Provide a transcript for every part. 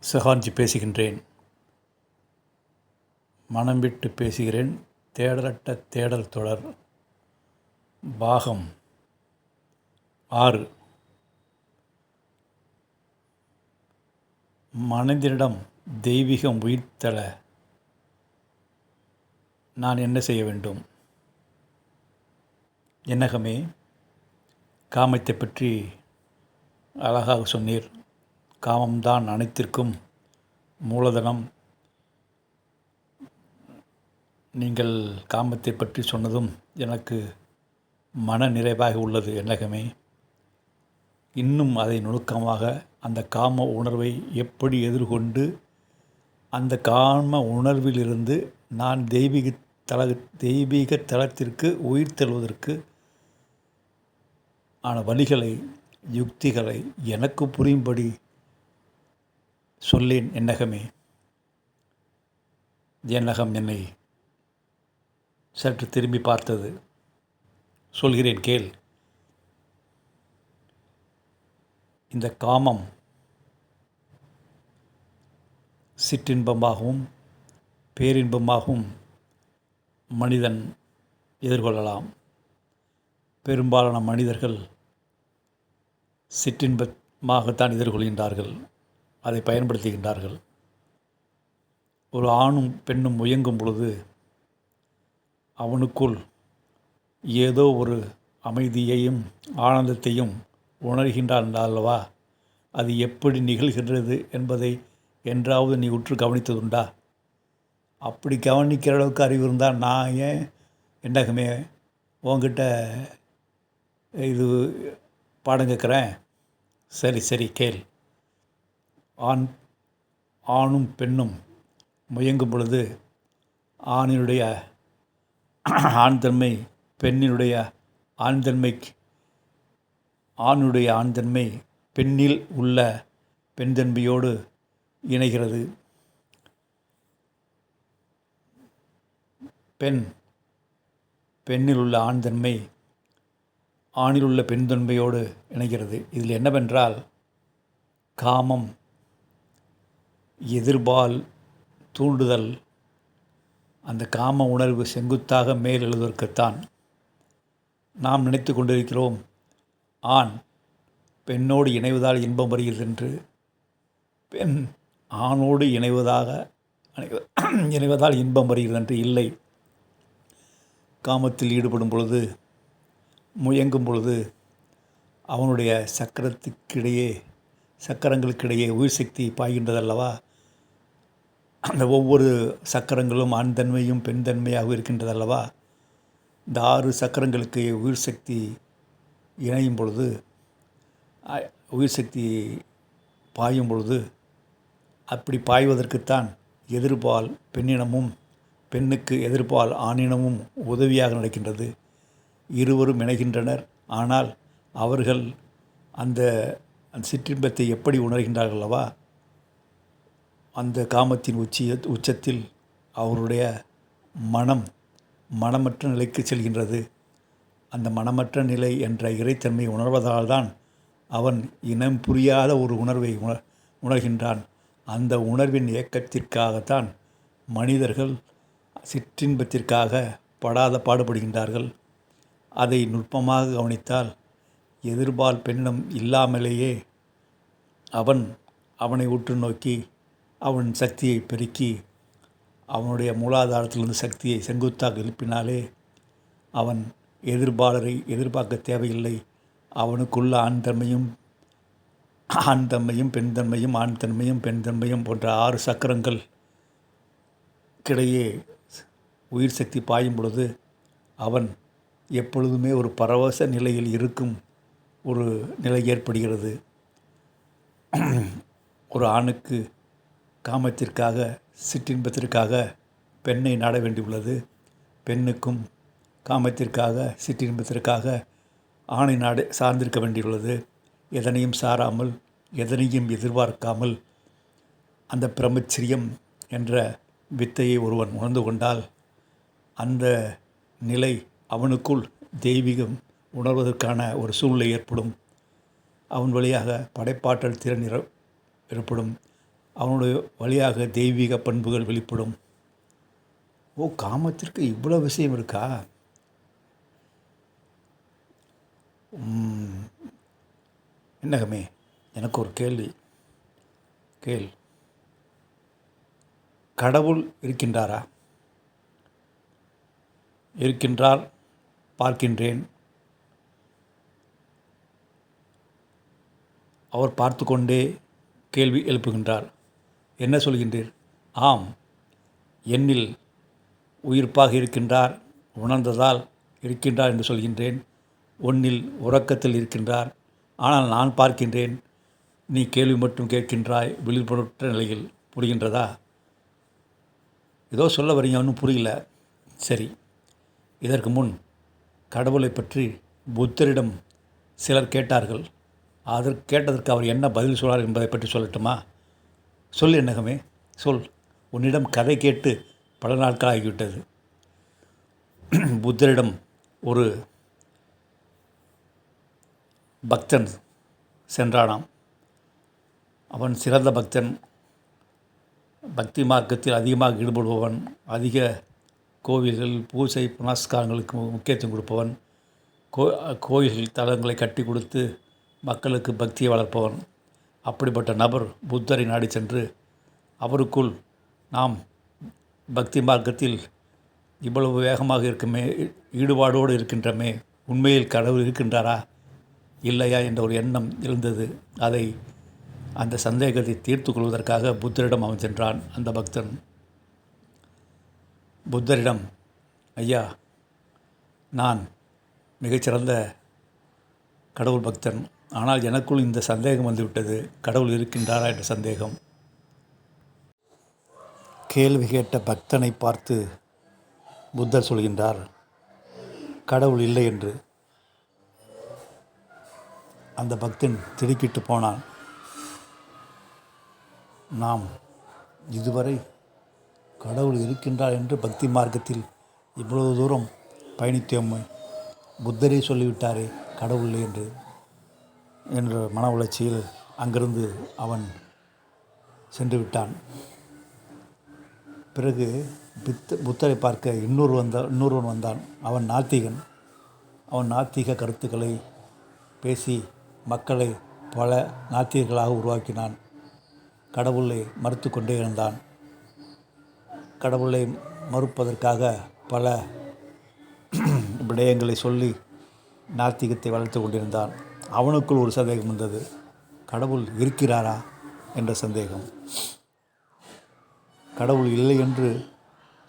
சஹான்ஜி பேசுகின்றேன். மனம் விட்டு பேசுகிறேன். தேடலட்ட தேடல் தொடர் பாகம் 6. மனதினிடம் தெய்வீகம் உயிர்த்தெழ நான் என்ன செய்ய வேண்டும்? என்னகமே, காமத்தை பற்றி அழகாக சொன்னீர். காமம்தான் அனைத்திற்கும் மூலதனம். நீங்கள் காமத்தை பற்றி சொன்னதும் எனக்கு மன நிறைவாக உள்ளது. என்னகமே, இன்னும் அதை நுணுக்கமாக அந்த காம உணர்வை எப்படி எதிர்கொண்டு அந்த காம உணர்விலிருந்து நான் தெய்வீக தளத்திற்கு உயிர் தெழுவதற்கு ஆன வழிகளை, யுக்திகளை எனக்கு புரியும்படி சொல்லேன். என்னகமே, என்னகம் என்னை சற்று திரும்பி பார்த்தது. சொல்கிறேன், கேள். இந்த காமம் சிற்றின்பமாகவும் பேரின்பமாகவும் மனிதன் எதிர்கொள்ளலாம். பெரும்பாலான மனிதர்கள் சிற்றின்பமாகத்தான் எதிர்கொள்கின்றார்கள், அதை பயன்படுத்துகின்றார்கள். ஒரு ஆணும் பெண்ணும் முயங்கும் பொழுது அவனுக்குள் ஏதோ ஒரு அமைதியையும் ஆனந்தத்தையும் உணர்கின்றான் அல்லவா? அது எப்படி நிகழ்கின்றது என்பதை என்றாவது நீ உற்று கவனித்ததுண்டா? அப்படி கவனிக்கிற அளவுக்கு அறிவு இருந்தால் நான் ஏன் என்னகமே உங்ககிட்ட இது பாடம் கேட்குறேன்? சரி கேள். ஆணும் பெண்ணும் முயங்கும் பொழுது ஆணினுடைய ஆண்தன்மை பெண்ணினுடைய ஆண்தன்மை பெண்ணில் உள்ள பெண்தன்மையோடு இணைகிறது. பெண்ணில் உள்ள ஆண்தன்மை ஆணில் உள்ள பெண்தன்மையோடு இணைகிறது. இதில் என்னவென்றால், காமம் எதிர்பால் தூண்டுதல். அந்த காம உணர்வு செங்குத்தாக மேல் எழுவதற்குத்தான் நாம் நினைத்து கொண்டிருக்கிறோம். ஆண் பெண்ணோடு இணைவதால் இன்பம் வருகிறது என்று, பெண் ஆணோடு இணைவதால் இன்பம் வருகிறது என்று இல்லை. காமத்தில் ஈடுபடும் பொழுது, முயங்கும் பொழுது அவனுடைய சக்கரங்களுக்கிடையே உயிர் சக்தி பாய்கின்றதல்லவா? அந்த ஒவ்வொரு சக்கரங்களும் ஆண் தன்மையும் பெண் தன்மையாக இருக்கின்றதல்லவா? இந்த 6 சக்கரங்களுக்கு உயிர் சக்தி இணையும் பொழுது, உயிர் சக்தி பாயும் பொழுது, அப்படி பாய்வதற்குத்தான் எதிர்பால் பெண்ணினமும் பெண்ணுக்கு எதிர்பால் ஆணினமும் உதவியாக நடக்கின்றது. இருவரும் இணைகின்றனர். ஆனால் அவர்கள் அந்த சிற்றின்பத்தை எப்படி உணர்கின்றார்கள் அல்லவா? அந்த காமத்தின் உச்சத்தில் அவருடைய மனமற்ற நிலைக்கு செல்கின்றது. அந்த மனமற்ற நிலை என்ற இறைத்தன்மை உணர்வதால் தான் அவன் இனம் புரியாத ஒரு உணர்வை உணர்கின்றான். அந்த உணர்வின் இயக்கத்திற்காகத்தான் மனிதர்கள் சிற்றின்பத்திற்காக படாத பாடுபடுகின்றார்கள். அதை நுட்பமாக கவனித்தால், எதிர்பால் பெண்ணினம் இல்லாமலேயே அவனை உற்று நோக்கி அவன் சக்தியை பெருக்கி அவனுடைய மூலாதாரத்திலிருந்து சக்தியை செங்குத்தாக எழுப்பினாலே அவன் எதிர்பாலரை எதிர்பார்க்க தேவையில்லை. அவனுக்குள்ள ஆண்தன்மையும் பெண்தன்மையும் ஆண்தன்மையும் பெண்தன்மையும் போன்ற 6 சக்கரங்கள் கிடையே உயிர் சக்தி பாயும் பொழுது அவன் எப்பொழுதுமே ஒரு பரவச நிலையில் இருக்கும் ஒரு நிலை ஏற்படுகிறது. ஒரு ஆணுக்கு காமத்திற்காக, சிற்றின்பத்திற்காக பெண்ணை நாட வேண்டியுள்ளது. பெண்ணுக்கும் காமத்திற்காக, சிற்றின்பத்திற்காக ஆணை சார்ந்திருக்க வேண்டியுள்ளது. எதனையும் சாராமல், எதனையும் எதிர்பார்க்காமல் அந்த பிரம்மச்சரியம் என்ற வித்தையை ஒருவன் உணர்ந்து கொண்டால், அந்த நிலை அவனுக்குள் தெய்வீகம் உணர்வதற்கான ஒரு சூழ்நிலை ஏற்படும். அவன் வழியாக படைப்பாற்றல் திறன் ஏற்படும். அவனுடைய வழியாக தெய்வீக பண்புகள் வெளிப்படும். ஓ, காமத்திற்கு இவ்வளோ விஷயம் இருக்கா? என்னகமே, எனக்கு ஒரு கேள்வி கேள். கடவுள் இருக்கின்றாரா? இருக்கின்றார், பார்க்கின்றேன். அவர் பார்த்து கொண்டே கேள்வி எழுப்புகின்றார். என்ன சொல்கின்றீர்? ஆம், என்னில் உயிர்ப்பாக இருக்கின்றார், உணர்ந்ததால் இருக்கின்றார் என்று சொல்கின்றேன். உன்னில் உறக்கத்தில் இருக்கின்றார், ஆனால் நான் பார்க்கின்றேன். நீ கேள்வி மட்டும் கேட்கின்றாய், விழிப்புணர்வற்ற நிலையில். புரிகின்றதா? ஏதோ சொல்ல வரீங்க, ஒன்றும் புரியல. சரி, இதற்கு முன் கடவுளை பற்றி புத்தரிடம் சிலர் கேட்டார்கள். அதற்கு கேட்டதற்கு அவர் என்ன பதில் சொன்னார் என்பதை பற்றி சொல்லட்டுமா? சொல் என்னகமே, சொல். உன்னிடம் கதை கேட்டு பல நாட்கள் ஆகிவிட்டது. புத்தரிடம் ஒரு பக்தன் சென்றானாம். அவன் சிறந்த பக்தன், பக்தி மார்க்கத்தில் அதிகமாக ஈடுபடுபவன், அதிக கோவில்கள், பூஜை புனஸ்காரங்களுக்கு முக்கியத்துவம் கொடுப்பவன், கோயில் தலங்களை கட்டி கொடுத்து மக்களுக்கு பக்தியை வளர்ப்பவன். அப்படிப்பட்ட நபர் புத்தரை நாடி சென்று, அவருக்குள் நாம் பக்தி மார்க்கத்தில் இவ்வளவு வேகமாக இருக்குமே, ஈடுபாடோடு இருக்கின்றமே, உண்மையில் கடவுள் இருக்கின்றாரா இல்லையா என்ற ஒரு எண்ணம் இருந்தது. அந்த சந்தேகத்தை தீர்த்து கொள்வதற்காக புத்தரிடம் அவன் சென்றான். அந்த பக்தன் புத்தரிடம், ஐயா, நான் மிகச்சிறந்த கடவுள் பக்தன், ஆனால் எனக்குள் இந்த சந்தேகம் வந்துவிட்டது, கடவுள் இருக்கின்றாரா என்ற சந்தேகம். கேள்வி கேட்ட பக்தனை பார்த்து புத்தர் சொல்கின்றார், கடவுள் இல்லை என்று. அந்த பக்தன் திடுக்கிட்டு போனான். நாம் இதுவரை கடவுள் இருக்கின்றார் என்று பக்தி மார்க்கத்தில் இவ்வளவு தூரம் பயணித்தோமே, புத்தரே சொல்லிவிட்டாரே கடவுள் இல்லை என்ற மன உளைச்சியில் அங்கிருந்து அவன் சென்று விட்டான். பிறகு புத்தரை பார்க்க இன்னொருவன் வந்தான். அவன் நாத்திகன். அவன் நாத்திக கருத்துக்களை பேசி மக்களை பல நாத்திகர்களாக உருவாக்கினான். கடவுளை மறுத்து கொண்டே இருந்தான். கடவுளை மறுப்பதற்காக பல விடயங்களை சொல்லி நாத்திகத்தை வளர்த்து கொண்டிருந்தான். அவனுக்குள் ஒரு சந்தேகம் வந்தது, கடவுள் இருக்கிறாரா என்ற சந்தேகம். கடவுள் இல்லை என்று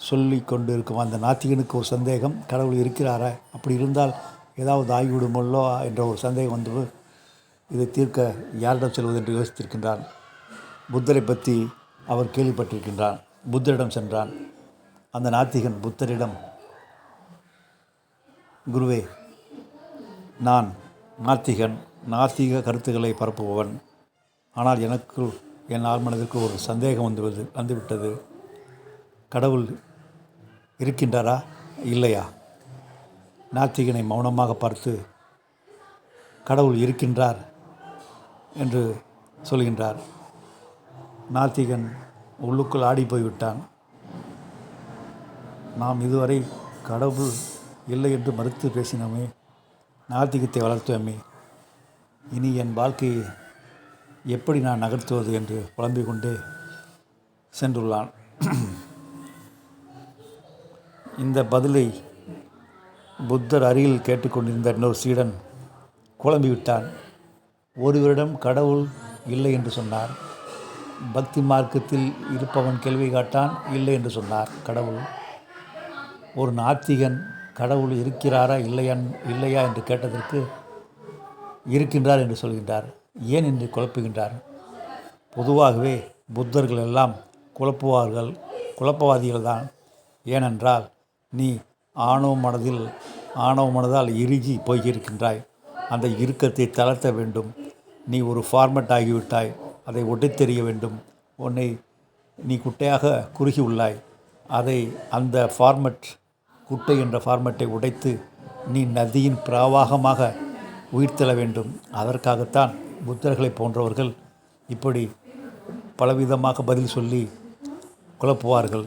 சொல்லி கொண்டு இருக்கும் அந்த நாத்திகனுக்கு ஒரு சந்தேகம், கடவுள் இருக்கிறாரா, அப்படி இருந்தால் ஏதாவது ஆகிவிடுமல்லோ என்ற ஒரு சந்தேகம் வந்து இதை தீர்க்க யாரிடம் செல்வது என்று யோசித்திருக்கின்றான். புத்தரை பற்றி அவர் கேள்விப்பட்டிருக்கின்றான். புத்தரிடம் சென்றான். அந்த நாத்திகன் புத்தரிடம், குருவே, நான் நாத்திகன், நாத்திக கருத்துக்களை பரப்புபவன், ஆனால் என் ஆழ்மனதிற்கு ஒரு சந்தேகம் வந்துவிட்டது. கடவுள் இருக்கின்றாரா இல்லையா? நாத்திகனை மௌனமாக பார்த்து, கடவுள் இருக்கின்றார் என்று சொல்கின்றார். நாத்திகன் உள்ளுக்குள் ஆடி போய்விட்டான். நாம் இதுவரை கடவுள் இல்லை என்று மறுத்து பேசினோமே, நாத்திகத்தை வளர்த்தோமே, இனி என் வாழ்க்கையை எப்படி நான் நகர்த்துவது என்று புலம்பிக் கொண்டே சென்றுள்ளான். இந்த பதிலை புத்தர் அருகில் கேட்டுக்கொண்டிருந்த இன்னொரு சீடன் குழம்பிவிட்டான். ஒருவரிடம் கடவுள் இல்லை என்று சொன்னார், பக்தி மார்க்கத்தில் இருப்பவன் கேள்வி காட்டான், இல்லை என்று சொன்னார் கடவுள். ஒரு நாத்திகன் கடவுள் இருக்கிறாரா இல்லையா என்று கேட்டதற்கு இருக்கின்றார் என்று சொல்கின்றார். ஏன் என்று குழப்புகின்றார். பொதுவாகவே புத்தர்கள் எல்லாம் குழப்பவாதிகள் தான். ஏனென்றால் நீ ஆணவ மனதால் இறுகி போயிருக்கின்றாய். அந்த இறுக்கத்தை தளர்த்த வேண்டும். நீ ஒரு ஃபார்மட் ஆகிவிட்டாய், அதை உடைத்தெறிய வேண்டும். நீ குட்டையாக குறுகி உள்ளாய். அந்த ஃபார்மட், குட்டை என்ற ஃபார்மட்டை உடைத்து நீ நதியின் பிரவாகமாக உயிர்த்தெழ வேண்டும். அதற்காகத்தான் புத்தர்களை போன்றவர்கள் இப்படி பலவிதமாக பதில் சொல்லி குழப்புவார்கள்.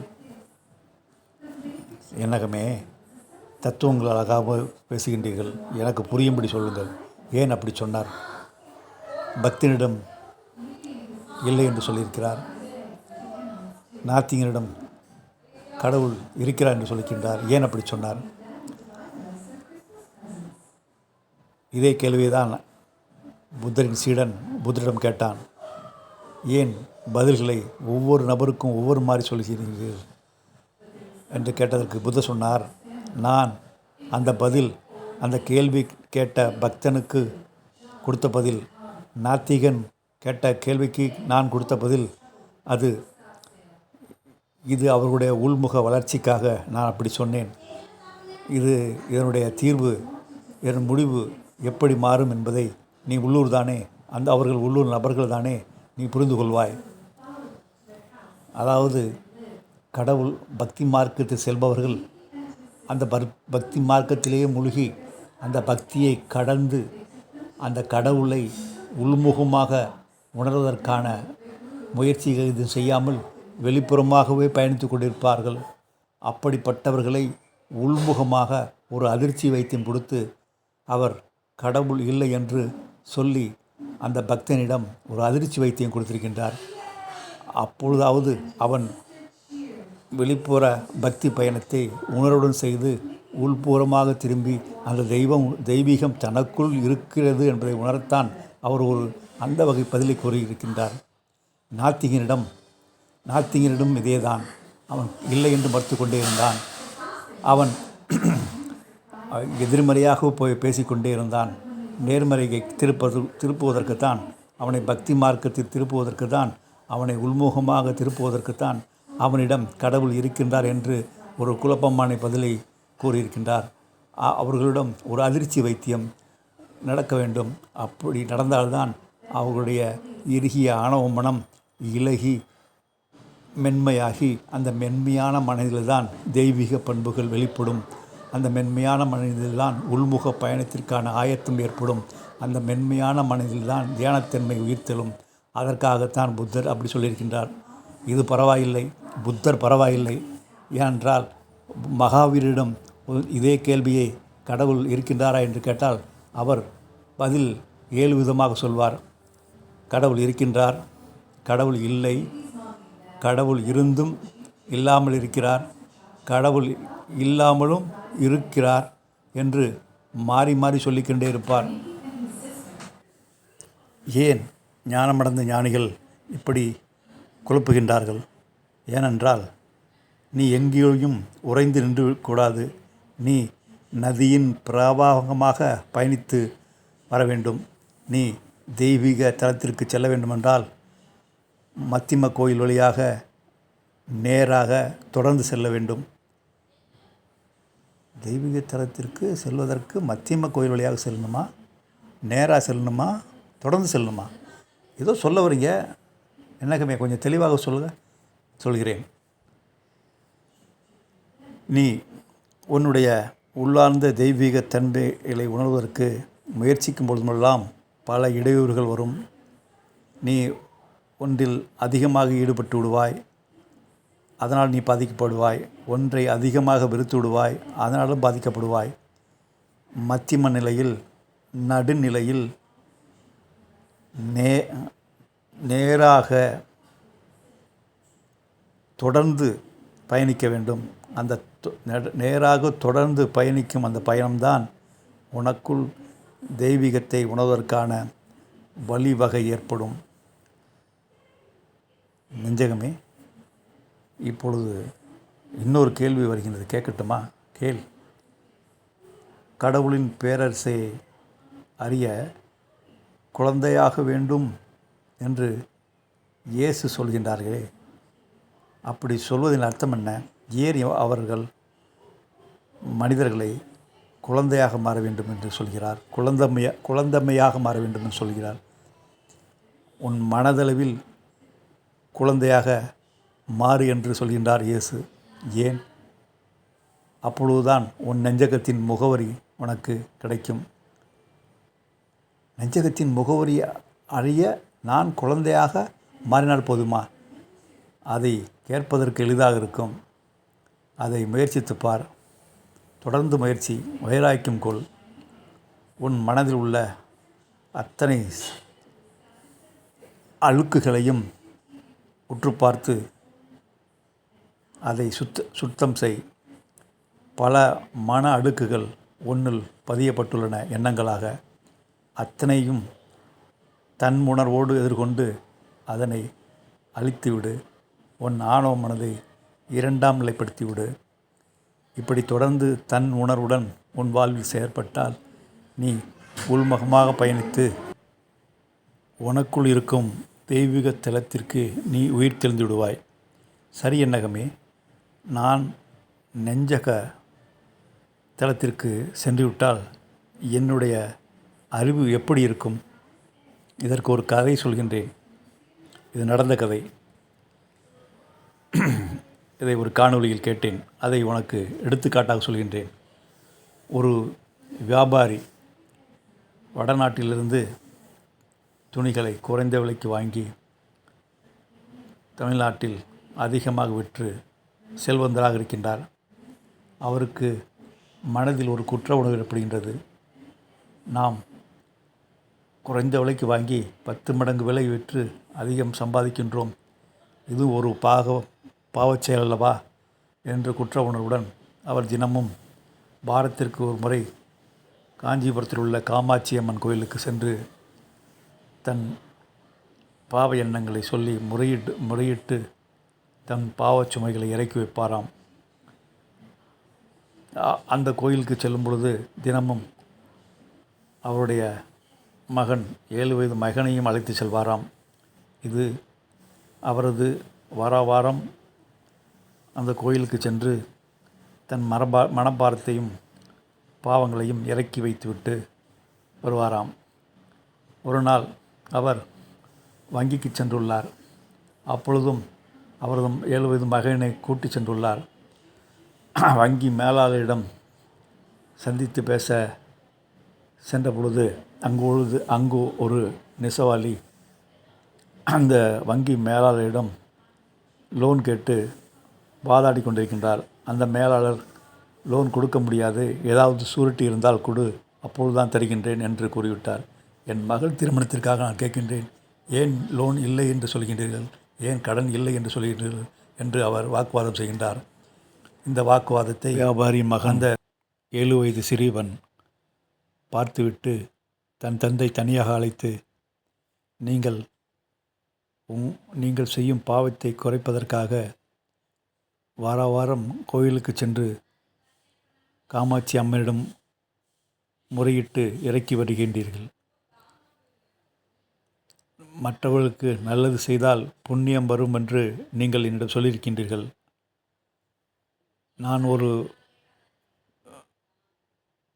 என்னகமே, தத்துவங்கள் அழகாக பேசுகின்றீர்கள், எனக்கு புரியும்படி சொல்லுங்கள். ஏன் அப்படி சொன்னார்? பக்தனிடம் இல்லை என்று சொல்லியிருக்கிறார். நாத்திகனிடம் கடவுள் இருக்கிறார் என்று சொல்லிக்கின்றார். ஏன் அப்படி சொன்னார்? இதே கேள்விதான் புத்தரின் சீடன் புத்தரிடம் கேட்டான். ஏன் பதில்களை ஒவ்வொரு நபருக்கும் ஒவ்வொரு மாதிரி சொல்கிறீர்கள் என்று கேட்டதற்கு புத்தர் சொன்னார், நான் அந்த கேள்வி கேட்ட பக்தனுக்கு கொடுத்த பதில், நாத்திகன் கேட்ட கேள்விக்கு நான் கொடுத்த பதில், இது அவர்களுடைய உள்முக வளர்ச்சிக்காக நான் அப்படி சொன்னேன். இதனுடைய தீர்வு, இதன் முடிவு எப்படி மாறும் என்பதை நீ உள்ளூர் தானே, அவர்கள் உள்ளூர் நபர்கள் தானே, நீ புரிந்து கொள்வாய். அதாவது கடவுள் பக்தி மார்க்கத்தில் செல்பவர்கள் அந்த பக்தி மார்க்கத்திலேயே மூழ்கி அந்த பக்தியை கடந்து அந்த கடவுளை உள்முகமாக உணர்வதற்கான முயற்சிகள் இது செய்யாமல் வெளிப்புறமாகவே பயணித்து கொண்டிருப்பார்கள். அப்படிப்பட்டவர்களை உள்முகமாக ஒரு அதிர்ச்சி வைத்தியம் கொடுத்து அவர் கடவுள் இல்லை என்று சொல்லி அந்த பக்தனிடம் ஒரு அதிர்ச்சி வைத்தியம் கொடுத்திருக்கின்றார். அப்பொழுதாவது அவன் வெளிப்புற பக்தி பயணத்தை உணர்வுடன் செய்து உள்புறமாக திரும்பி அந்த தெய்வீகம் தனக்குள் இருக்கிறது என்பதை உணரத்தான் அவர் ஒரு அந்த வகை பதிலை கூறியிருக்கின்றார். நாத்திகனிடம் இதேதான். அவன் இல்லை என்று மறுத்து கொண்டே இருந்தான். அவன் எதிர்மறையாக போய் பேசிக்கொண்டே இருந்தான். நேர்மறையை திருப்புவதற்குத்தான், அவனை பக்தி மார்க்கத்தில் திருப்புவதற்குத்தான், அவனை உள்முகமாக திருப்புவதற்குத்தான் அவனிடம் கடவுள் இருக்கின்றார் என்று ஒரு குழப்பமான பதிலை கூறியிருக்கின்றார். அவர்களிடம் ஒரு அதிர்ச்சி வைத்தியம் நடக்க வேண்டும். அப்படி நடந்தால்தான் அவர்களுடைய இறுகிய ஆணவ மனம் இலகி மென்மையாகி அந்த மென்மையான மனதில்தான் தெய்வீக பண்புகள் வெளிப்படும். அந்த மென்மையான மனதில்தான் உள்முக பயணத்திற்கான ஆயத்தம் ஏற்படும். அந்த மென்மையான மனதில்தான் தியானத்தன்மை உயிர்த்தெழும். அதற்காகத்தான் புத்தர் அப்படி சொல்லியிருக்கின்றார். இது பரவாயில்லை, புத்தர் பரவாயில்லை. ஏனென்றால் மகாவீரிடம் இதே கேள்வியை கடவுள் இருக்கின்றாரா என்று கேட்டால் அவர் பதில் 7 விதமாக சொல்வார். கடவுள் இருக்கின்றார், கடவுள் இல்லை, கடவுள் இருந்தும் இல்லாமல் இருக்கிறார், கடவுள் இல்லாமலும் இருக்கிறார் என்று மாறி மாறி சொல்லிக்கொண்டே இருப்பார். ஏன் ஞானமடைந்த ஞானிகள் இப்படி குழப்புகின்றார்கள்? ஏனென்றால் நீ எங்கேயும் உறைந்து நின்று கூடாது. நீ நதியின் பிரவாகமாக பயணித்து வர வேண்டும். நீ தெய்வீக தலத்திற்கு செல்ல வேண்டுமென்றால் மத்திம கோயில் வழியாக நேராக தொடர்ந்து செல்ல வேண்டும். தெய்வீக தலத்திற்கு செல்வதற்கு மத்தியம கோயில் வழியாக செல்லணுமா, நேராக செல்லணுமா, தொடர்ந்து செல்லணுமா? ஏதோ சொல்ல வரீங்க, என்னக்குமே கொஞ்சம் தெளிவாக சொல்கிறேன். நீ உன்னுடைய உள்ளார்ந்த தெய்வீக தன்மைகளை உணர்வதற்கு முயற்சிக்கும் பொழுதெல்லாம் பல இடையூறுகள் வரும். நீ ஒன்றில் அதிகமாக ஈடுபட்டு விடுவாய், அதனால் நீ பாதிக்கப்படுவாய். ஒன்றை அதிகமாக வெறுத்து விடுவாய், அதனாலும் பாதிக்கப்படுவாய். மத்தியம நிலையில், நடுநிலையில் நேராக தொடர்ந்து பயணிக்க வேண்டும். அந்த நேராக தொடர்ந்து பயணிக்கும் அந்த பயணம்தான் உனக்குள் தெய்வீகத்தை உணர்வதற்கான வழிவகை ஏற்படும். நெஞ்சகமே, இப்பொழுது இன்னொரு கேள்வி வருகின்றது, கேட்கட்டுமா? கேள். கடவுளின் பேரரசை அறிய குழந்தையாக வேண்டும் என்று இயேசு சொல்கின்றார்களே, அப்படி சொல்வதின் அர்த்தம் என்ன? ஏன் அவர்கள் மனிதர்களை குழந்தையாக மாற வேண்டும் என்று சொல்கிறார்? குழந்தமையாக மாற வேண்டும் என்று சொல்கிறார். உன் மனதளவில் குழந்தையாக மாறு என்று சொல்கின்றார் இயேசு. ஏன்? அப்பொழுதுதான் உன் நெஞ்சகத்தின் முகவரி உனக்கு கிடைக்கும். நெஞ்சகத்தின் முகவரி அறிய நான் குழந்தையாக மாறினால் போதுமா? அதை கேட்பதற்கு எளிதாக இருக்கும். அதை முயற்சித்துப் பார். தொடர்ந்து முயற்சி, வைராக்கியம் கொள். உன் மனதில் உள்ள அத்தனை அழுக்குகளையும் உற்று பார்த்து அதை சுத்தம் செய். பல மன அழுக்குகள் உன்னில் பதியப்பட்டுள்ளன எண்ணங்களாக. அத்தனையும் தன் உணர்வோடு எதிர்கொண்டு அதனை அழித்துவிடு. உன் ஆணவ மனதை இரண்டாம் நிலைப்படுத்திவிடு. இப்படி தொடர்ந்து தன் உணர்வுடன் உன் வாழ்வில் செயற்பட்டால் நீ உள்முகமாக பயணித்து உனக்குள் இருக்கும் தெய்வீக தலத்திற்கு நீ உயிர் தெளிந்து விடுவாய். சரி என்னகமே, நான் நெஞ்சக தலத்திற்கு சென்றுவிட்டால் என்னுடைய அறிவு எப்படி இருக்கும்? இதற்கு ஒரு கதை சொல்கின்றேன். இது நடந்த கதை. இதை ஒரு காணொளியில் கேட்டேன். அதை உனக்கு எடுத்துக்காட்டாக சொல்கின்றேன். ஒரு வியாபாரி வடநாட்டிலிருந்து துணிகளை குறைந்த விலைக்கு வாங்கி தமிழ்நாட்டில் அதிகமாக விற்று செல்வந்தராக இருக்கின்றார். அவருக்கு மனதில் ஒரு குற்ற உணர்வு ஏற்படுகின்றது. நாம் குறைந்த விலைக்கு வாங்கி 10 மடங்கு விலை விற்று அதிகம் சம்பாதிக்கின்றோம். இது ஒரு பாவச் செயல் அல்லவா என்ற குற்ற உணர்வுடன் அவர் தினமும் வாரத்திற்கு ஒரு முறை காஞ்சிபுரத்தில் உள்ள காமாட்சி அம்மன் கோயிலுக்கு சென்று தன் பாவ எண்ணங்களை சொல்லி முறையிட்டு தன் பாவச் சுமைகளை இறக்கி வைப்பாராம். அந்த கோயிலுக்கு செல்லும் பொழுது தினமும் அவருடைய மகன் 7 வயது மகனையும் அழைத்து செல்வாராம். இது அவரது வாரம் அந்த கோயிலுக்கு சென்று தன் மனபாரத்தையும் பாவங்களையும் இறக்கி வைத்துவிட்டு வருவாராம். ஒரு நாள் அவர் வங்கிக்கு சென்றுள்ளார். அப்பொழுதும் அவரது 7 வயது மகனை கூட்டி சென்றுள்ளார். வங்கி மேலாளரிடம் சந்தித்து பேச சென்ற பொழுது அங்கு ஒரு நெசவாளி அந்த வங்கி மேலாளரிடம் லோன் கேட்டு வாதாடி கொண்டிருக்கின்றார். அந்த மேலாளர் லோன் கொடுக்க முடியாது, ஏதாவது சூரிட்டி இருந்தால் கொடு, அப்பொழுதுதான் தருகின்றேன் என்று கூறிவிட்டார். என் மகள் திருமணத்திற்காக நான் கேட்கின்றேன், ஏன் லோன் இல்லை என்று சொல்கின்றீர்கள், ஏன் கடன் இல்லை என்று சொல்கின்றீர்கள் என்று அவர் வாக்குவாதம் செய்கின்றார். இந்த வாக்குவாதத்தை வியாபாரி மகன் 7 வயது சிறுவன் பார்த்துவிட்டு தன் தந்தை தனியாக அழைத்து, நீங்கள் செய்யும் பாவத்தை குறைப்பதற்காக வாரம் கோயிலுக்கு சென்று காமாட்சி அம்மனிடம் முறையிட்டு இறக்கி வருகின்றீர்கள். மற்றவர்களுக்கு நல்லது செய்தால் புண்ணியம் வரும் என்று நீங்கள் என்னிடம் சொல்லியிருக்கின்றீர்கள். நான் ஒரு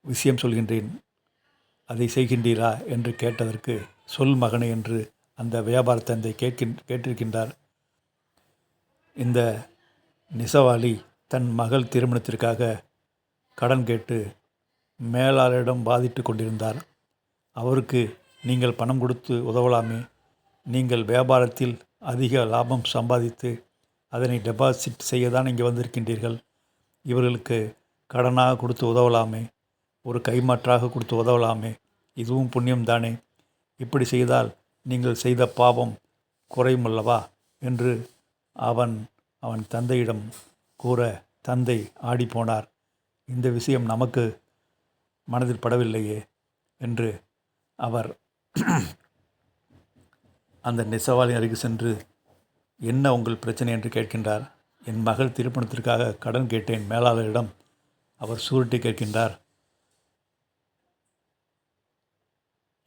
விஷயம் சொல்கின்றேன், அதை செய்கின்றீரா என்று கேட்டதற்கு, சொல் மகனே என்று அந்த வியாபார தந்தை கேட்டிருக்கின்றார். இந்த நெசவாளி தன் மகள் திருமணத்திற்காக கடன் கேட்டு மேலாளரிடம் வாதிட்டு கொண்டிருந்தார். அவருக்கு நீங்கள் பணம் கொடுத்து உதவலாமே, நீங்கள் வியாபாரத்தில் அதிக லாபம் சம்பாதித்து அதனை டெபாசிட் செய்யத்தான் இங்கே வந்திருக்கின்றீர்கள். இவர்களுக்கு கடனாக கொடுத்து உதவலாமே, ஒரு கைமாற்றாக கொடுத்து உதவலாமே, இதுவும் புண்ணியம்தானே. இப்படி செய்தால் நீங்கள் செய்த பாவம் குறையுமல்லவா என்று அவன் தந்தையிடம் கூற, தந்தை ஆடிப்போனார். இந்த விஷயம் நமக்கு மனதில் படவில்லையே என்று அவர் அந்த நெசவாளி அருகே சென்று, என்ன உங்கள் பிரச்சனை என்று கேட்கின்றார். என் மகள் திருமணத்திற்காக கடன் கேட்டேன் மேலாளரிடம். அவர் சூரிட்டி கேட்கின்றார்.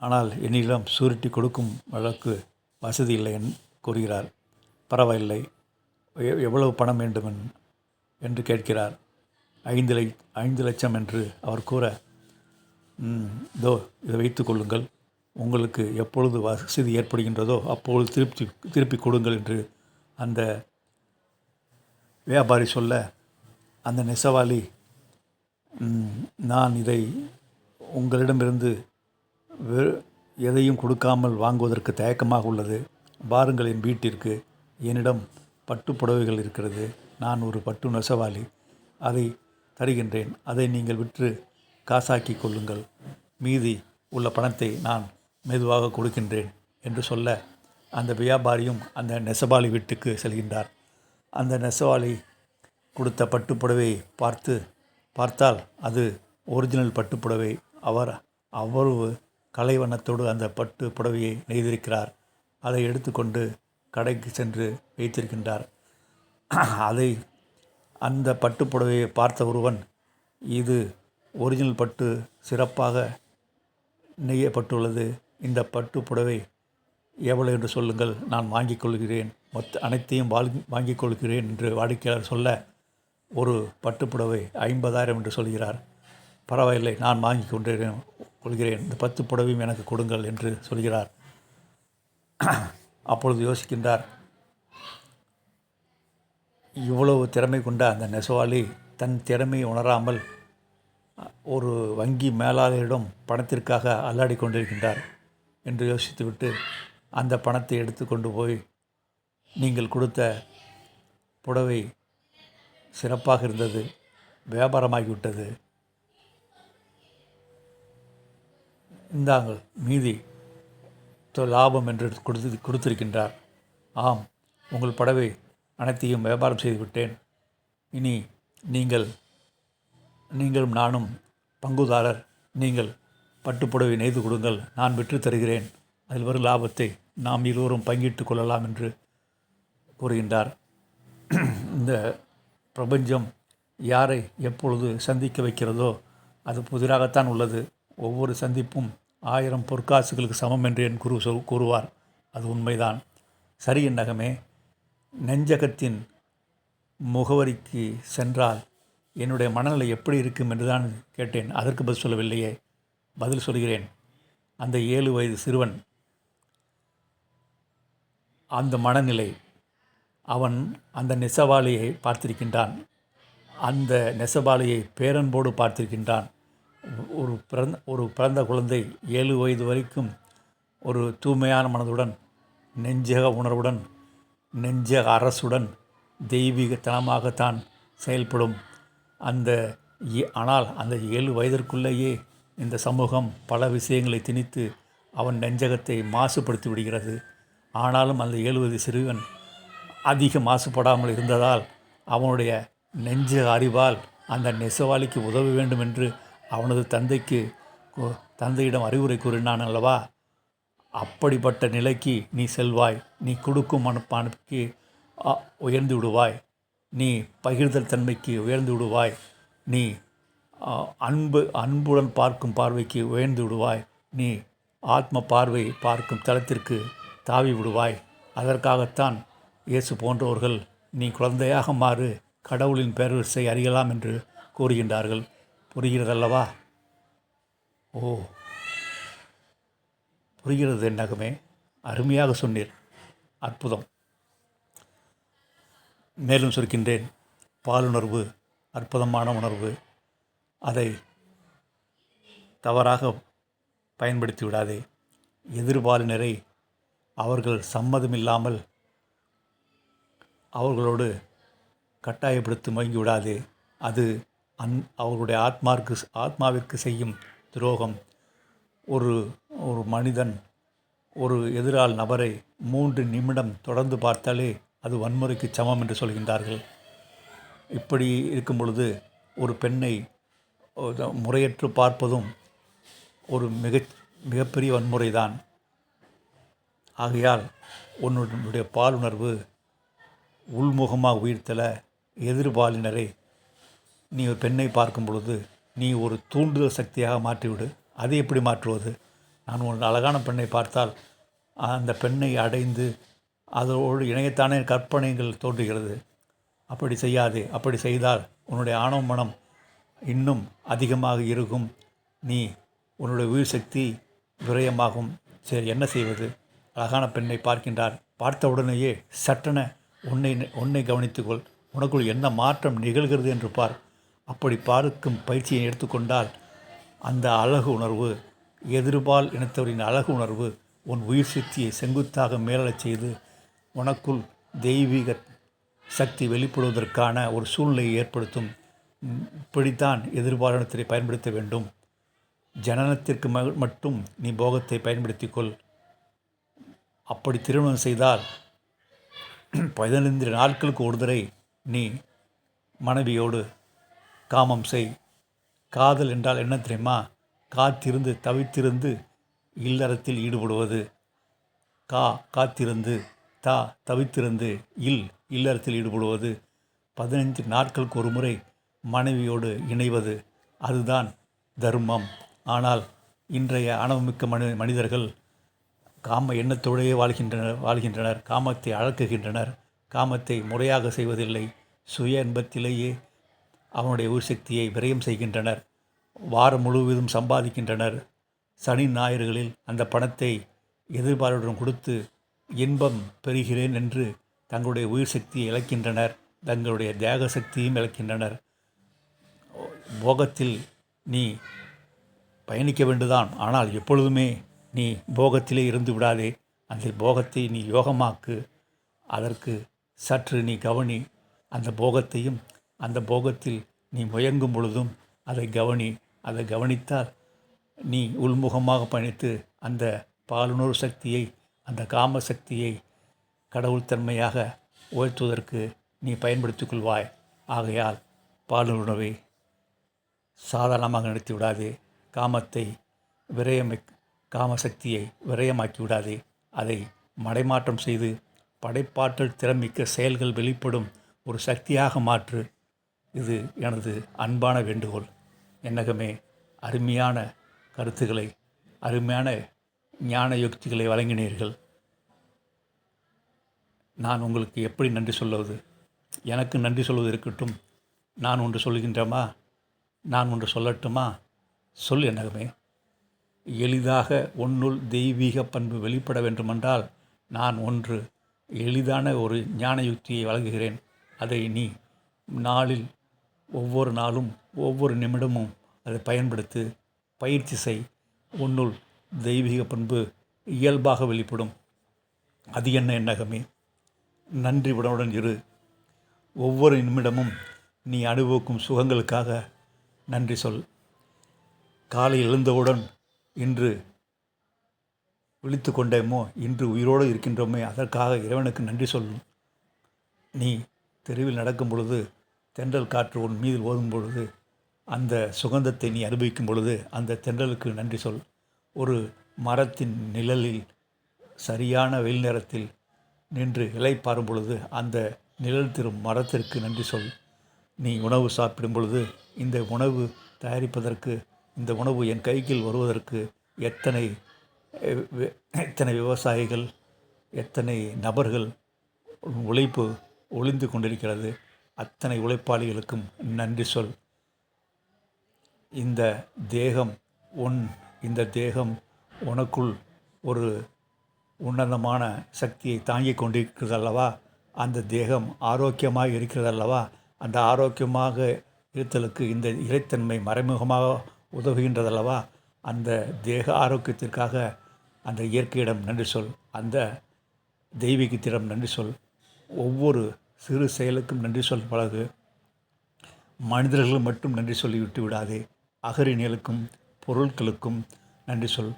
ஆனால் என்னிடம் சூரிட்டி கொடுக்கும் அளவுக்கு வசதி இல்லை கூறுகிறார். பரவாயில்லை, எவ்வளவு பணம் வேண்டும் என்று கேட்கிறார். 5 லட்சம் என்று அவர் கூற, இதோ இதை வைத்து கொள்ளுங்கள், உங்களுக்கு எப்பொழுது வசதி ஏற்படுகின்றதோ அப்பொழுது திருப்பி கொடுங்கள் என்று அந்த வியாபாரி சொல்ல, அந்த நெசவாளி, நான் இதை உங்களிடமிருந்து எதையும் கொடுக்காமல் வாங்குவதற்கு தயக்கமாக உள்ளது, வாருங்கள் என் வீட்டிற்கு. என்னிடம் பட்டு புடவைகள் இருக்கிறது. நான் ஒரு பட்டு நெசவாளி. அதை தருகின்றேன். அதை நீங்கள் விற்று காசாக்கி கொள்ளுங்கள். மீதி உள்ள பணத்தை நான் மெதுவாக கொடுக்கின்றேன் என்று சொல்ல, அந்த வியாபாரியும் அந்த நெசவாளி வீட்டுக்கு செல்கின்றார். அந்த நெசவாளி கொடுத்த பட்டுப்புடவையை பார்த்தால் அது ஒரிஜினல் பட்டுப்புடவை. அவர் அவ்வளவு கலைவண்ணத்தோடு அந்த பட்டு புடவையை நெய்திருக்கிறார். அதை எடுத்துக்கொண்டு கடைக்கு சென்று வைத்திருக்கின்றார். அதை அந்த பட்டுப்புடவையை பார்த்த ஒருவன், இது ஒரிஜினல் பட்டு, சிறப்பாக நெய்யப்பட்டுள்ளது. இந்த பட்டு புடவை எவ்வளவு என்று சொல்லுங்கள், நான் வாங்கிக் கொள்கிறேன். அனைத்தையும் வாங்கிக் கொள்கிறேன் என்று வாடிக்கையாளர் சொல்ல, ஒரு பட்டுப்புடவை 50,000 என்று சொல்கிறார். பரவாயில்லை, நான் வாங்கி கொள்கிறேன். இந்த 10 புடவையும் எனக்கு கொடுங்கள் என்று சொல்கிறார். அப்பொழுது யோசிக்கின்றார், இவ்வளவு திறமை கொண்ட அந்த நெசவாளி தன் திறமையை உணராமல் ஒரு வங்கி மேலாளரிடம் பணத்திற்காக அல்லாடி கொண்டிருக்கின்றார் என்று யோசித்துவிட்டு அந்த பணத்தை எடுத்து கொண்டு போய், நீங்கள் கொடுத்த புடவை சிறப்பாக இருந்தது, வியாபாரமாகிவிட்டது, இந்தாங்கள் மீதி லாபம் என்று கொடுத்திருக்கின்றார். ஆம், உங்கள் புடவை அனைத்தையும் வியாபாரம் செய்துவிட்டேன். இனி நீங்களும் நானும் பங்குதாரர். நீங்கள் பட்டுப்புடவை நெய்து கொடுங்கள், நான் விற்று தருகிறேன். அதில் வரும் லாபத்தை நாம் இருவரும் பங்கிட்டு கொள்ளலாம் என்று கூறுகின்றார். இந்த பிரபஞ்சம் யாரை எப்பொழுது சந்திக்க வைக்கிறதோ அது புதிராகத்தான் உள்ளது. ஒவ்வொரு சந்திப்பும் 1000 பொற்காசுகளுக்கு சமம் என்று என் குரு கூறுவார். அது உண்மைதான். சரி, என் நகமே, நெஞ்சகத்தின் முகவரிக்கு சென்றால் என்னுடைய மனநிலை எப்படி இருக்கும் என்று தான் கேட்டேன். அதற்கு பதில் சொல்லவில்லையே. பதில் சொல்கிறேன். அந்த 7 வயது சிறுவன், அந்த மனநிலை. அவன் அந்த நெசவாளியை பார்த்திருக்கின்றான். அந்த நெசவாளியை பேரன்போடு பார்த்திருக்கின்றான். ஒரு பிறந்த குழந்தை 7 வயது வரைக்கும் ஒரு தூய்மையான மனதுடன், நெஞ்சக உணர்வுடன், நெஞ்சக அரசுடன், தெய்வீகத்தனமாகத்தான் செயல்படும். ஆனால் அந்த 7 வயதிற்குள்ளேயே இந்த சமூகம் பல விஷயங்களை திணித்து அவன் நெஞ்சகத்தை மாசுபடுத்தி விடுகிறது. ஆனாலும் அந்த 7 வயது சிறுவன் அதிக மாசுபடாமல் இருந்ததால் அவனுடைய நெஞ்சக அறிவால் அந்த நெசவாளிக்கு உதவ வேண்டும் என்று அவனது தந்தையிடம் அறிவுரை கூறினான் அல்லவா? அப்படிப்பட்ட நிலைக்கு நீ செல்வாய். நீ கொடுக்கும் மனப்பான்மைக்கு உயர்ந்து விடுவாய். நீ பகிர்தல் தன்மைக்கு உயர்ந்து விடுவாய். நீ அன்புடன் பார்க்கும் பார்வைக்கு உயர்ந்து விடுவாய். நீ ஆத்ம பார்வை பார்க்கும் தளத்திற்கு தாவி விடுவாய். அதற்காகத்தான் இயேசு போன்றவர்கள், நீ குழந்தையாக மாறு, கடவுளின் பேரரசை அறியலாம் என்று கூறுகின்றார்கள். புரிகிறதல்லவா? ஓ, புரிகிறது என் நகமே. அருமையாக சொன்னீர். அற்புதம். மேலும் சொல்கின்றேன். பாலுணர்வு அற்புதமான உணர்வு. அதை தவறாக பயன்படுத்தி விடாதே. எதிர்பாலினரை அவர்கள் சம்மதமில்லாமல் அவர்களோடு கட்டாயப்படுத்தி முயங்கி விடாதே. அது அவர்களுடைய ஆத்மாவிற்கு செய்யும் துரோகம். ஒரு மனிதன் ஒரு எதிரால் நபரை 3 நிமிடம் தொடர்ந்து பார்த்தாலே அது வன்முறைக்கு சமம் என்று சொல்கின்றார்கள். இப்படி இருக்கும் பொழுது ஒரு பெண்ணை முறையற்று பார்ப்பதும் ஒரு மிகப்பெரிய வன்முறைதான். ஆகையால் உன்னுடைய பாலுணர்வு உள்முகமாக உயிர்த்தல. எதிர்பாலினரை நீ ஒரு பெண்ணை பார்க்கும் பொழுது நீ ஒரு தூண்டுதல் சக்தியாக மாற்றிவிடு. அதை எப்படி மாற்றுவது? நான் ஒரு அழகான பெண்ணை பார்த்தால் அந்த பெண்ணை அடைந்து அதோடு இணையத்தானே கற்பனைகள் தோன்றுகிறது. அப்படி செய்யாதே. அப்படி செய்தால் உன்னுடைய ஆணவ மனம் இன்னும் அதிகமாக இருக்கும். நீ உன்னுடைய உயிர் சக்தி விரயமாகும். சரி, என்ன செய்வது? அழகான பெண்ணை பார்க்கின்றார். பார்த்த உடனேயே சட்டென உன்னை கவனித்துக்கொள். உனக்குள் என்ன மாற்றம் நிகழ்கிறது என்று பார். அப்படி பார்க்கும் பயிற்சியை எடுத்துக்கொண்டால் அந்த அழகு உணர்வு, எதிர்பால் இனத்தவரின் அழகு உணர்வு உன் உயிர் சக்தியை செங்குத்தாக மேலச் செய்து உனக்குள் தெய்வீக சக்தி வெளிப்படுவதற்கான ஒரு சூழ்நிலையை ஏற்படுத்தும். இப்படித்தான் எதிர்பாலினத்தை பயன்படுத்த வேண்டும். ஜனனத்திற்கு மட்டும் நீ போகத்தை பயன்படுத்திக்கொள். அப்படி திருமணம் செய்தால் 15 நாட்களுக்கு ஒரு தடவை நீ மனைவியோடு காமம் செய். காதல் என்றால் என்ன தெரியுமா? காத்திருந்து தவித்திருந்து இல்லறத்தில் ஈடுபடுவது. காத்திருந்து தவித்திருந்து இல்லறத்தில் ஈடுபடுவது. 15 நாட்களுக்கு ஒரு முறை மனைவியோடு இணைவது, அதுதான் தர்மம். ஆனால் இன்றைய ஆணவமிக்க மனிதர்கள் காம எண்ணத்தோடையே வாழ்கின்றனர். காமத்தை அழக்குகின்றனர். காமத்தை முறையாக செய்வதில்லை. சுய இன்பத்திலேயே அவனுடைய உயிர் சக்தியை விரயம் செய்கின்றனர். வாரம் முழுவதும் சம்பாதிக்கின்றனர். சனி ஞாயிறுகளில் அந்த பணத்தை எதிர்பார்ப்புடன் கொடுத்து இன்பம் பெறுகிறேன் என்று தங்களுடைய உயிர் சக்தியை இழக்கின்றனர். தங்களுடைய தேக சக்தியும் இழக்கின்றனர். போகத்தில் நீ பயணிக்க வேண்டுதான். ஆனால் எப்பொழுதுமே நீ போகத்திலே இருந்து விடாதே. அந்த போகத்தை நீ யோகமாக்கு. அதற்கு சற்று நீ கவனி. அந்த போகத்தையும் அந்த போகத்தில் நீ முயங்கும் பொழுதும் அதை கவனி. அதை கவனித்தால் நீ உள்முகமாக பயணித்து அந்த பாலுணர்வு சக்தியை, அந்த காம சக்தியை கடவுள் தன்மையாக உயர்த்துவதற்கு நீ பயன்படுத்திக் கொள்வாய். ஆகையால் பாலுணர்வை சாதாரணமாக நடத்தி விடாதே. காமசக்தியை விரயமாக்கி விடாதே. அதை மடைமாற்றம் செய்து படைப்பாற்றல் திறமிக்க செயல்கள் வெளிப்படும் ஒரு சக்தியாக மாற்று. இது எனது அன்பான வேண்டுகோள். என்னகமே அருமையான கருத்துக்களை, அருமையான ஞான யுக்திகளை வழங்கினீர்கள். நான் உங்களுக்கு எப்படி நன்றி சொல்வது? எனக்கு நன்றி சொல்வது இருக்கட்டும். நான் ஒன்று சொல்கின்றமா? நான் ஒன்று சொல்லட்டுமா? சொல் என்னகமே. எளிதாக உன்னுள் தெய்வீக பண்பு வெளிப்பட வேண்டுமென்றால் நான் ஒன்று எளிதான ஒரு ஞான யுக்தியை வழங்குகிறேன். அதை நீ நாளில் ஒவ்வொரு நாளும் ஒவ்வொரு நிமிடமும் அதை பயன்படுத்து, பயிற்சி செய். உன்னுள் தெய்வீக பண்பு இயல்பாக வெளிப்படும். அது என்ன என்னகமே? நன்றி உடனுடன் இரு. ஒவ்வொரு நிமிடமும் நீ அனுபவிக்கும் சுகங்களுக்காக நன்றி சொல். காலை எழுந்தவுடன் இன்று விழித்து கொண்டேமோ, இன்று உயிரோடு இருக்கின்றோமே, அதற்காக இறைவனுக்கு நன்றி சொல். நீ தெருவில் நடக்கும் பொழுது தென்றல் காற்று உன் மீது ஓதும் பொழுது அந்த சுகந்தத்தை நீ அனுபவிக்கும் பொழுது அந்த தென்றலுக்கு நன்றி சொல். ஒரு மரத்தின் நிழலில் சரியான வெயில் நேரத்தில் நின்று இளைப்பாறும் பொழுது அந்த நிழல் தரும் மரத்திற்கு நன்றி சொல். நீ உணவு சாப்பிடும் பொழுது இந்த உணவு தயாரிப்பதற்கு, இந்த உணவு என் கையில் வருவதற்கு எத்தனை விவசாயிகள், எத்தனை நபர்கள் உழைப்பு ஒளிந்து கொண்டிருக்கிறது. அத்தனை உழைப்பாளிகளுக்கும் நன்றி சொல். இந்த தேகம் உனக்குள் ஒரு உன்னதமான சக்தியை தாங்கிக் கொண்டிருக்கிறதல்லவா? அந்த தேகம் ஆரோக்கியமாக இருக்கிறதல்லவா? அந்த ஆரோக்கியமாக இருத்தலுக்கு இந்த இறைத்தன்மை மறைமுகமாக உதவுகின்றதல்லவா? அந்த தேக ஆரோக்கியத்திற்காக அந்த இயற்கையிடம் நன்றி சொல். அந்த தெய்வீகத்திடம் நன்றி சொல். ஒவ்வொரு சிறு செயலுக்கும் நன்றி சொல் பழகு. மனிதர்கள் மட்டும் நன்றி சொல்லிவிட்டு விடாதே. அகரிணிகளுக்கும் பொருட்களுக்கும் நன்றி சொல்.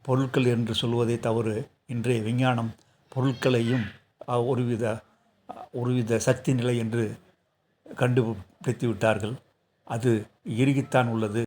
பொருட்கள் என்று சொல்வதே தவறு. இன்றைய விஞ்ஞானம் பொருட்களையும் ஒருவித சக்தி நிலை என்று கண்டுபிடித்து விட்டார்கள். அது இறுகித்தான் உள்ளது.